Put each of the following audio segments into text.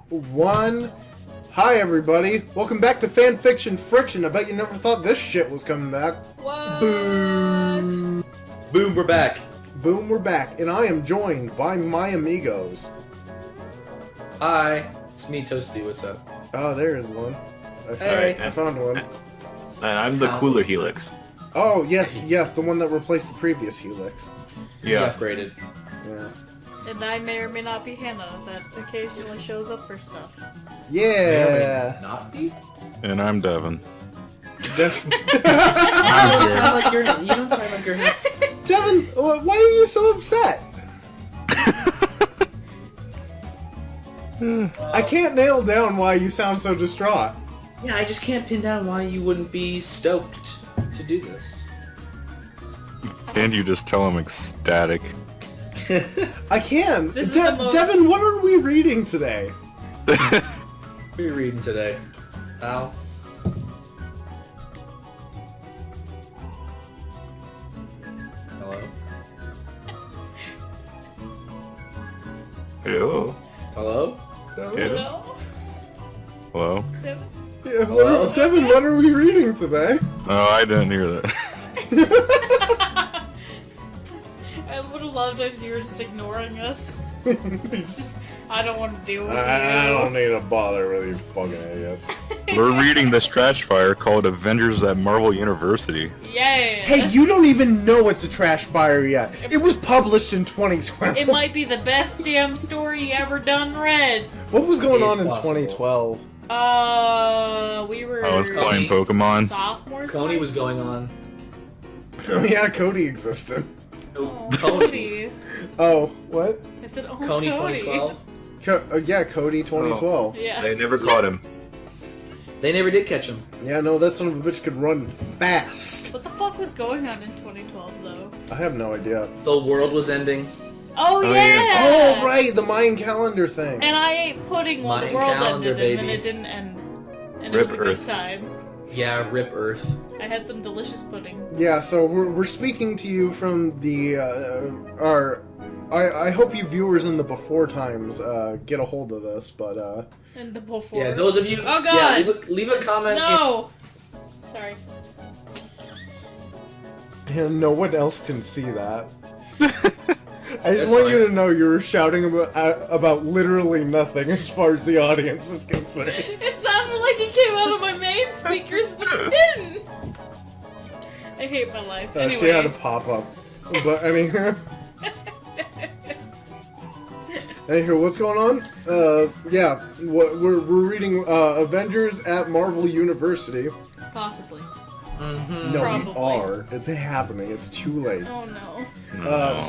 1. Hi everybody, welcome back to Fanfiction Friction. I bet you never thought this shit was coming back. What? Boom! Boom, we're back. Boom, we're back, and I am joined by my amigos. Hi, it's me, Toasty. What's up? Oh, there is one. I found one. And I'm the cooler Helix. Oh, yes, the one that replaced the previous Helix. Yeah. Upgraded. Yeah. And I may or may not be Hannah that occasionally shows up for stuff. Yeah! Not be? And I'm Devin. You don't sound like you're. You don't sound like you're. Devin, why are you so upset? I can't nail down why you sound so distraught. Yeah, I just can't pin down why you wouldn't be stoked to do this. And you just tell him ecstatic. I can. This is the most... Devin, what are we reading today? What are you reading today? Al? Hello? Hello. Hello? Yeah. Hello? Hello. Devin? Yeah, Hello? Devin, what are we reading today? Oh, I didn't hear that. I would have loved it if you were just ignoring us. I don't want to deal with I you. don't need to bother with these fucking idiots. We're reading this trash fire called Avengers at Marvel University. Yeah. Hey, you don't even know it's a trash fire yet. It was published in 2012. It might be the best damn story you ever done read. What was going on in It's possible. 2012? We were... I was playing Pokemon. Sophomores? Coney was going on. Oh yeah, Cody existed. Oh, Cody. Cody. Oh, what? I said, oh, Coney Cody. 2012. Yeah, Cody 2012. Yeah. They never caught him. They never did catch him. Yeah, no, that son of a bitch could run fast. What the fuck was going on in 2012, though? I have no idea. The world was ending. Oh, Oh, yeah! yeah. Oh, right, the Mayan calendar thing. And I ate pudding while the Mayan world calendar, ended, and then baby. it didn't end. And Rip it was a good Earth. time. Yeah, rip Earth. I had some delicious pudding. Yeah, so we're speaking to you from the, I hope you viewers in the before times, get a hold of this, but, And the before. Yeah, those of you. Oh, God. Yeah, leave a comment. No! Sorry. and no one else can see that. I just That's want fine. you to know you were shouting about literally nothing as far as the audience is concerned. It sounded like it came out of my main speakers, but it didn't! I hate my life. Anyway. She had a pop-up. But anywho... Anywho, what's going on? Yeah, we're reading Avengers at Marvel University. Possibly. Mm-hmm. No, Probably. we are. It's happening. It's too late. Oh, no.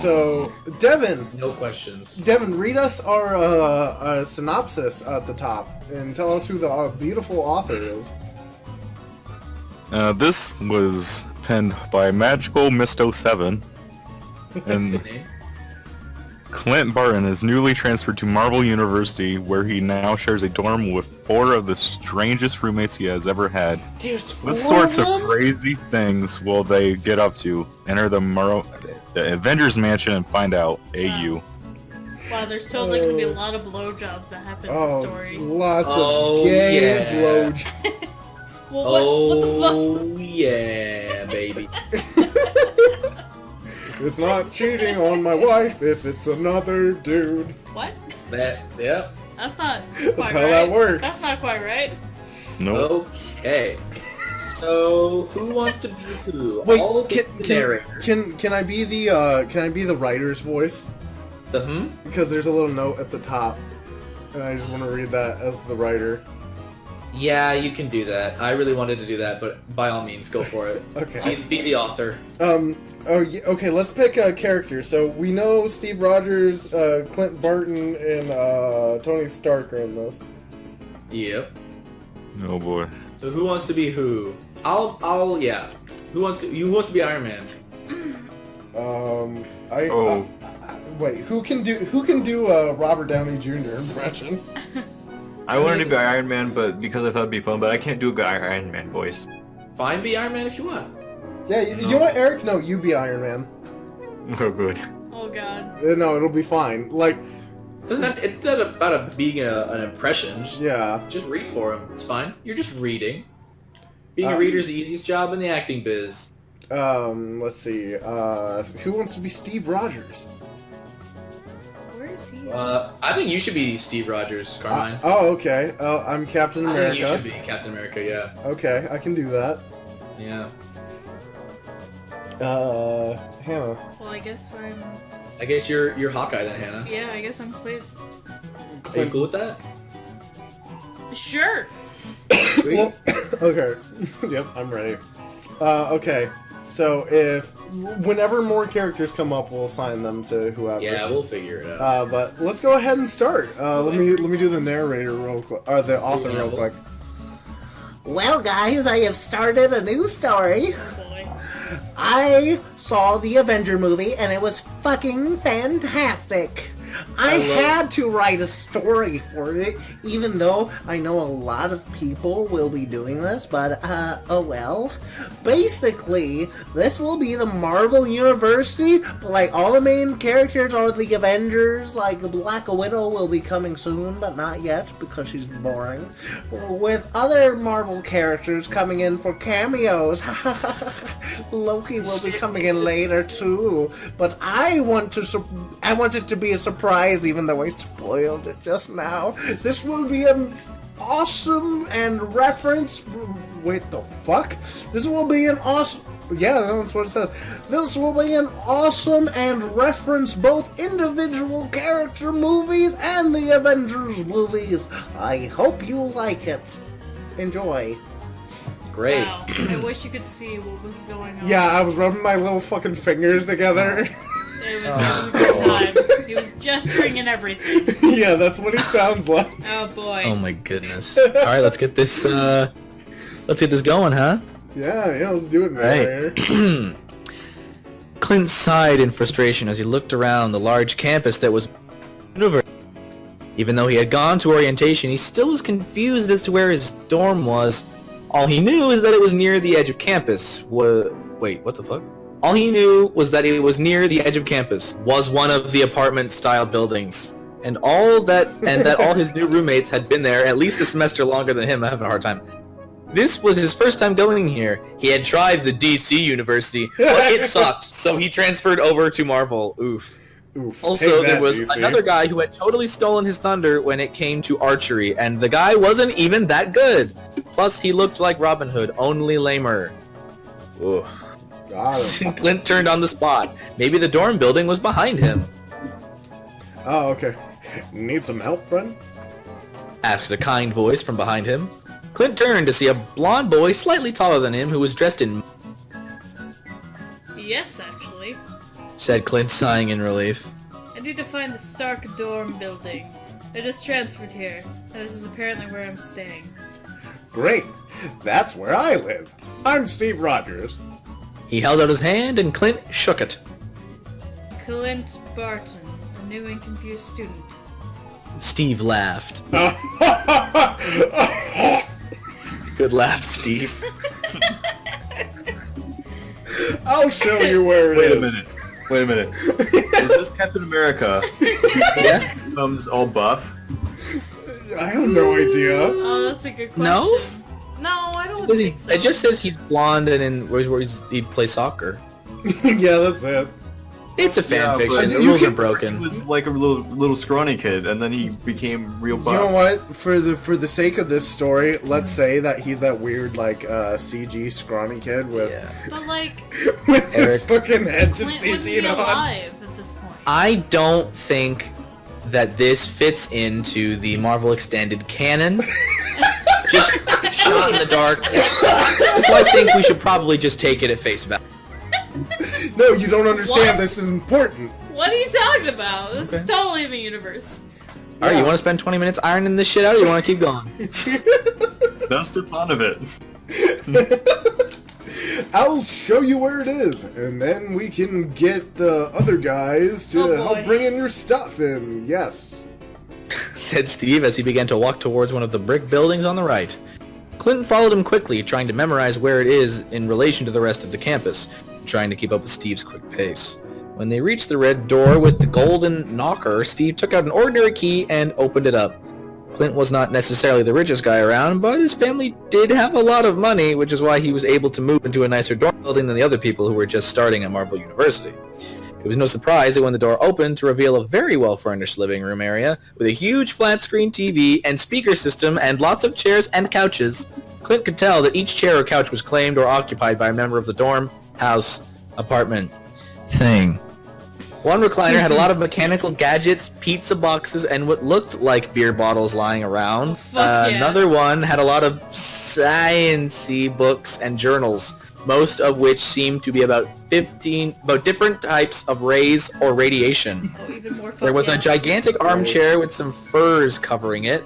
So, Devin, No questions. read us our synopsis at the top and tell us who the beautiful author is. This was penned by MagicalMisto7. And Good name. Clint Barton is newly transferred to Marvel University, where he now shares a dorm with 4 of the strangest roommates he has ever had. There's What sorts of crazy things will they get up to? Enter the Avengers Mansion and find out. AU. Wow, there's totally gonna be a lot of blowjobs that happen in the Oh, story. lots Oh, of gay yeah. blowjobs. Well, what the fuck? Oh yeah, baby. It's not cheating on my wife if it's another dude. What? Yep. That's not quite That's how right. that works. That's not quite right. Nope. Okay. So who wants to be who? Wait, All of the narrator. can I be the writer's voice? The Because there's a little note at the top, and I just want to read that as the writer. Yeah, you can do that. I really wanted to do that, but by all means, go for it. Okay. Be the author. Oh, yeah, okay. Let's pick a character. So we know Steve Rogers, Clint Barton, and Tony Stark are in this. Yep. Oh boy. So who wants to be who? Yeah. Who wants to be Iron Man? Wait. Who can do a Robert Downey Jr. impression? I wanted to be Iron Man, but because I thought it'd be fun, but I can't do a good Iron Man voice. Fine, be Iron Man if you want. Yeah, you know what, Eric? No, you be Iron Man. Oh good. Oh god. No, it'll be fine. Like, It's not about being an impression. Yeah. Just read for him. It's fine. You're just reading. Being a reader's the easiest job in the acting biz. Let's see. Who wants to be Steve Rogers? Where is he? I think you should be Steve Rogers, Carmine. Oh, okay. I'm Captain America. I think you should be Captain America, yeah. Okay, I can do that. Yeah. Hannah. Well, I guess you're Hawkeye then, Hannah. Yeah, I guess I'm Clint. Are you cool with that? Sure. Sweet. Well, okay. Yep, I'm ready. Okay. So whenever more characters come up, we'll assign them to whoever. Yeah, we'll figure it out. But let's go ahead and start. Let me do the narrator real quick, or the author real quick. Well, guys, I have started a new story. Oh boy. I saw the Avenger movie, and it was fucking fantastic. I had to write a story for it, even though I know a lot of people will be doing this, but, oh well. Basically, this will be the Marvel University, but like all the main characters are the Avengers, like Black Widow will be coming soon, but not yet, because she's boring. With other Marvel characters coming in for cameos. Loki will be coming in later too, but I want it to be a surprise, even though I spoiled it just now. This will be an awesome and reference. Wait, the fuck? This will be an awesome. Yeah, that's what it says. This will be an awesome and reference both individual character movies and the Avengers movies. I hope you like it. Enjoy. Great. Wow. I wish you could see what was going on. Yeah, I was rubbing my little fucking fingers together. It was a good time. He was gesturing and everything. Yeah, that's what he sounds like. Oh boy. Oh my goodness. Alright, let's get this going, huh? Yeah, let's do it, man. Right. Clint sighed in frustration as he looked around the large campus that was university. Even though he had gone to orientation, he still was confused as to where his dorm was. All he knew is that it was near the edge of campus. Wait, what the fuck? All he knew was that it was near the edge of campus, was one of the apartment-style buildings, and that all his new roommates had been there at least a semester longer than him. I'm having a hard time. This was his first time going here. He had tried the DC University, but it sucked, so he transferred over to Marvel. Oof. Also, there was another guy who had totally stolen his thunder when it came to archery, and the guy wasn't even that good. Plus, he looked like Robin Hood, only lamer. Oof. Clint turned on the spot. Maybe the dorm building was behind him. Oh, okay. Need some help, friend? Asked a kind voice from behind him. Clint turned to see a blonde boy slightly taller than him who was dressed in... Yes, actually. Said Clint, sighing in relief. I need to find the Stark dorm building. I just transferred here, and this is apparently where I'm staying. Great. That's where I live. I'm Steve Rogers. He held out his hand, and Clint shook it. Clint Barton, a new and confused student. Steve laughed. Good laugh, Steve. I'll show you where it is. Wait a minute. Is this Captain America? Yeah? Becomes all buff? I have no idea. Oh, that's a good question. No? No, I don't think so. It just says he's blonde and he plays soccer. Yeah, that's it. It's a fan fiction. The He rules are broken. was like a little scrawny kid, and then he became real buff. You know what? For the sake of this story, let's say that he's that weird like CG scrawny kid with But like, with his fucking head just Clint wouldn't be CG'd on. alive at this point. I don't think that this fits into the Marvel extended canon. Just shot in the dark. So I think we should probably just take it at face value. No, you don't understand. What? This is important. What are you talking about? This Okay. is totally in the universe. Alright, you want to spend 20 minutes ironing this shit out, or you want to keep going? That's the fun of it. I'll show you where it is, and then we can get the other guys to help bring in your stuff. And yes, Said Steve as he began to walk towards one of the brick buildings on the right. Clinton followed him quickly, trying to memorize where it is in relation to the rest of the campus, trying to keep up with Steve's quick pace. When they reached the red door with the golden knocker, Steve took out an ordinary key and opened it up. Clint was not necessarily the richest guy around, but his family did have a lot of money, which is why he was able to move into a nicer dorm building than the other people who were just starting at Marvel University. It was no surprise that when the door opened to reveal a very well-furnished living room area with a huge flat-screen TV and speaker system and lots of chairs and couches, Clint could tell that each chair or couch was claimed or occupied by a member of the dorm, house, apartment, thing. One recliner had a lot of mechanical gadgets, pizza boxes, and what looked like beer bottles lying around. Yeah. Another one had a lot of science-y books and journals, most of which seemed to be about different types of rays or radiation. Oh, even more There was a gigantic armchair with some furs covering it,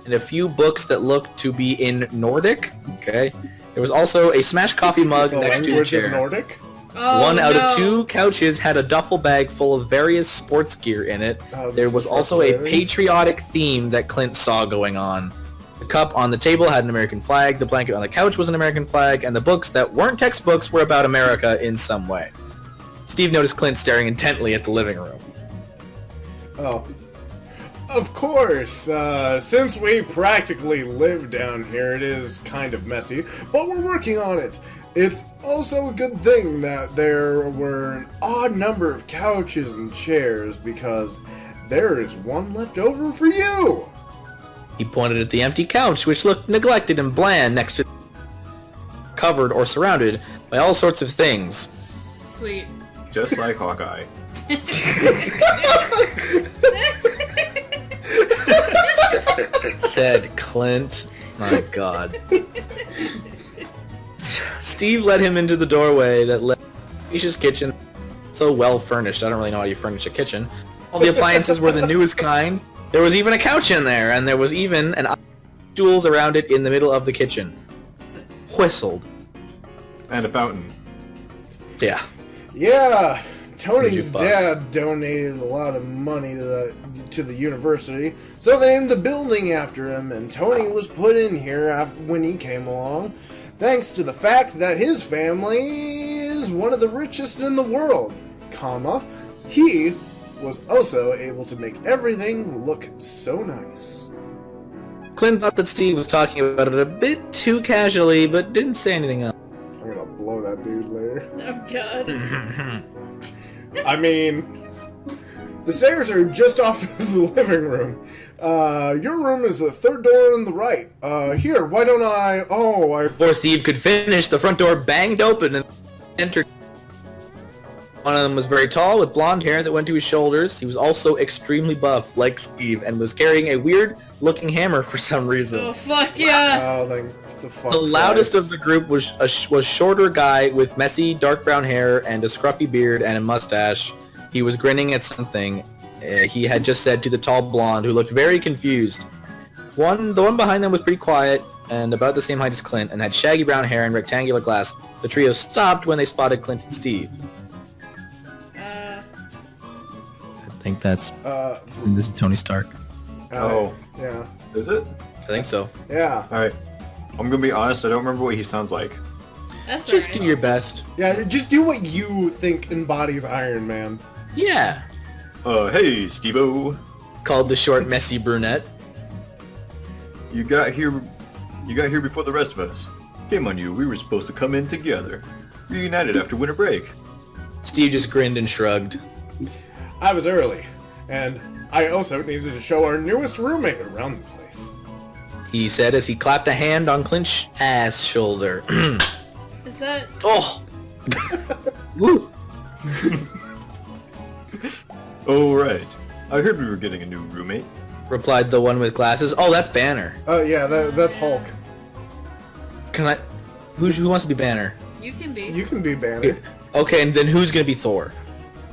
and a few books that looked to be in Nordic. Okay. There was also a smashed coffee mug The next to the language of chair. Nordic? Oh, One out no. of two couches had a duffel bag full of various sports gear in it. Oh, this There is was also a frustrating. patriotic theme that Clint saw going on. The cup on the table had an American flag, the blanket on the couch was an American flag, and the books that weren't textbooks were about America in some way. Steve noticed Clint staring intently at the living room. Oh. Of course, since we practically live down here, it is kind of messy, but we're working on it. It's also a good thing that there were an odd number of couches and chairs, because there is one left over for you! He pointed at the empty couch, which looked neglected and bland next to covered or surrounded by all sorts of things. Sweet. Just like Hawkeye. Said Clint. My god. Steve led him into the doorway that led to the spacious kitchen, so well furnished. I don't really know how you furnish a kitchen. All the appliances were the newest kind. There was even a couch in there, and there was even stools around it in the middle of the kitchen. Whistled. And a fountain. Yeah. Yeah, Tony's $100. dad donated a lot of money to the university, so they named the building after him, and Tony was put in here when he came along, thanks to the fact that his family is one of the richest in the world, comma, he was also able to make everything look so nice. Clint thought that Steve was talking about it a bit too casually, but didn't say anything else. I'm gonna blow that dude later. Oh god. I mean, the stairs are just off of the living room. Your room is the third door on the right. Here, why don't I... Oh, I... Before Steve could finish, the front door banged open and entered. One of them was very tall, with blonde hair that went to his shoulders. He was also extremely buff, like Steve, and was carrying a weird-looking hammer for some reason. Oh fuck yeah. Oh, thank the fuck. The loudest Christ. of the group was shorter guy with messy, dark brown hair and a scruffy beard and a mustache. He was grinning at something he had just said to the tall blonde, who looked very confused. The one behind them was pretty quiet and about the same height as Clint, and had shaggy brown hair and rectangular glass. The trio stopped when they spotted Clint and Steve. I think that's... this is Tony Stark. Oh. Yeah. Is it? I think so. Yeah. Alright. I'm gonna be honest, I don't remember what he sounds like. That's Just alright. do your best. Yeah, just do what you think embodies Iron Man. Yeah. Hey, Steve-O. Called the short, messy brunette. You got here before the rest of us. Shame on you, we were supposed to come in together. Reunited after winter break. Steve just grinned and shrugged. I was early, and I also needed to show our newest roommate around the place. He said as he clapped a hand on Clint's ass shoulder. Is that... Oh! Woo! Oh, right. I heard we were getting a new roommate. Replied the one with glasses. Oh, that's Banner. Oh, yeah, that's Hulk. Can I... Who wants to be Banner? You can be. You can be Banner. Okay, and then who's gonna be Thor?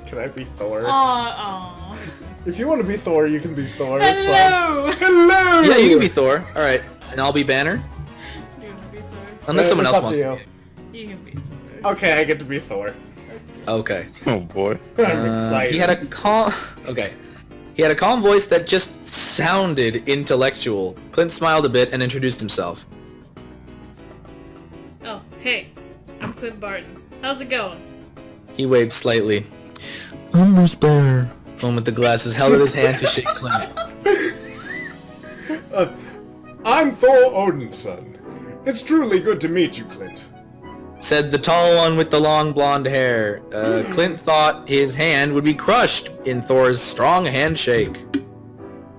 Can I be Thor? Aw. If you want to be Thor, you can be Thor. It's fine. Hello! Hello! Yeah, you can be Thor. Alright, and I'll be Banner? You can be Thor. Unless someone It's else up wants to to. you. You can be Thor. Okay, I get to be Thor. Okay. Oh boy. I'm excited. He had a calm... Okay. He had a calm voice that just sounded intellectual. Clint smiled a bit and introduced himself. Oh, hey. I'm Clint Barton. How's it going? He waved slightly. I'm Bruce Banner. The one with the glasses held out his hand to shake Clint. I'm Thor Odin's son. It's truly good to meet you, Clint. Said the tall one with the long blonde hair. Clint thought his hand would be crushed in Thor's strong handshake.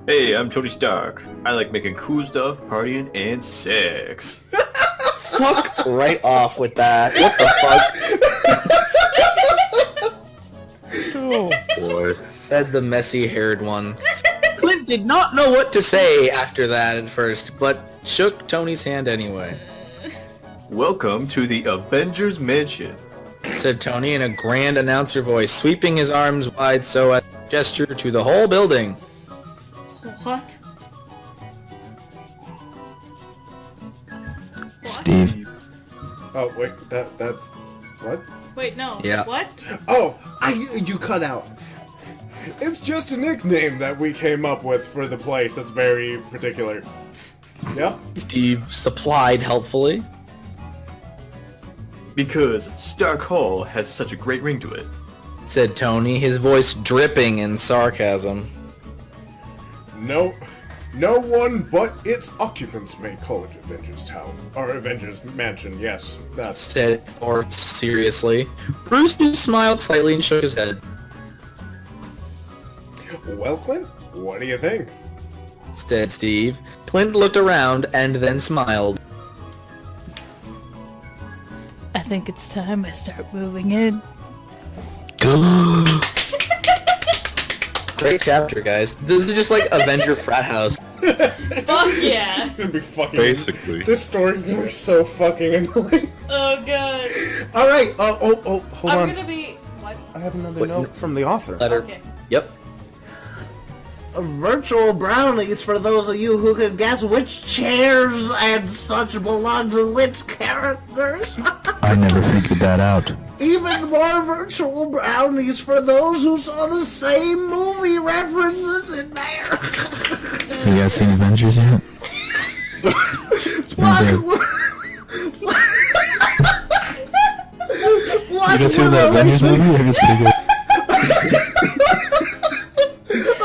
Hey, I'm Tony Stark. I like making cool stuff, partying, and sex. Fuck right off with that. What the fuck? Oh boy. Said the messy-haired one. Clint did not know what to say after that at first, but shook Tony's hand anyway. Welcome to the Avengers Mansion. Said Tony in a grand announcer voice, sweeping his arms wide so as a gesture to the whole building. What? Steve. Oh, wait, that's... What? Wait, no. Yeah. What? Oh, you cut out. It's just a nickname that we came up with for the place that's very particular. Yep. Steve supplied helpfully. Because Stark Hall has such a great ring to it. Said Tony, his voice dripping in sarcasm. No one but its occupants may call it Avengers Town. Or Avengers Mansion, yes. That's... Said Thor seriously. Bruce just smiled slightly and shook his head. Well, Clint, what do you think? Said Steve. Clint looked around and then smiled. I think it's time I start moving in. Great chapter, guys. This is just like Avenger Frat House. Fuck yeah! It's gonna be fucking... Basically. This story's gonna be so fucking annoying. Oh god. Alright, hold I'm on. gonna be... What? I have another Wait, note from the author. Letter. Okay. Yep. Virtual brownies for those of you who can guess which chairs and such belong to which characters. I never figured that out. Even more virtual brownies for those who saw the same movie references in there. You guys seen Avengers yet? It's pretty good. You guys seen the Avengers movie? I heard it's pretty good.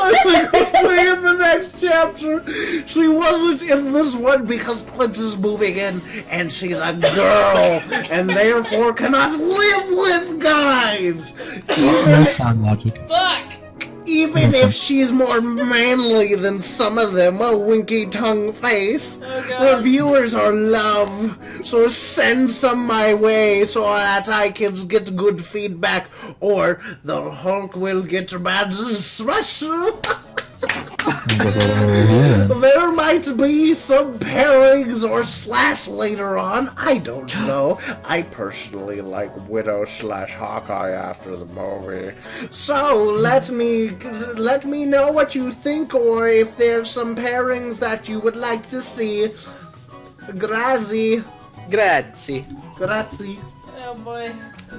I think hopefully in the next chapter, she wasn't in this one because Clint is moving in and she's a girl and therefore cannot live with guys. That sound logic. Fuck! Even if she's more manly than some of them, a winky tongue face. Oh god. Reviewers are love, so send some my way so that I can get good feedback, or the Hulk will get bad special. Yeah. There might be some pairings or slash later on. I don't know. I personally like Widow / Hawkeye after the movie. So let me know what you think, or if there's some pairings that you would like to see. Grazie. Grazie. Grazie. Oh boy.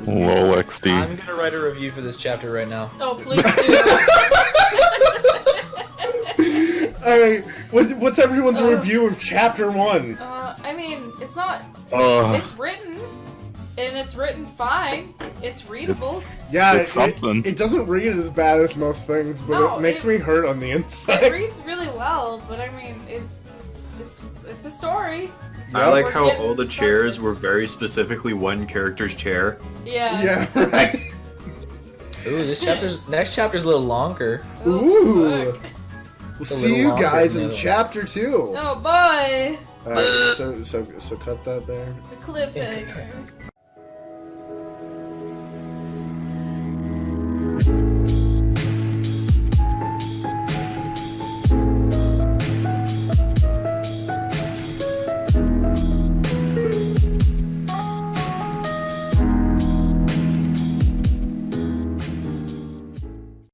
Lol XD. I'm gonna write a review for this chapter right now. Oh, please do. Alright, what's everyone's review of chapter 1? I mean, it's not... Ugh. It's written, and it's written fine. It's readable. Yeah, It's something. It doesn't read as bad as most things, but No, it makes it- me hurt on the It inside. reads really well, but I mean, it's a story. I like We're how getting all the started. chairs were very specifically one character's chair. Yeah. Yeah, right. Ooh, next chapter's a little longer. Oh, Ooh. fuck. We'll a see little you longer guys than in the other chapter 2. Oh boy. Alright, so cut that there. The cliffhanger.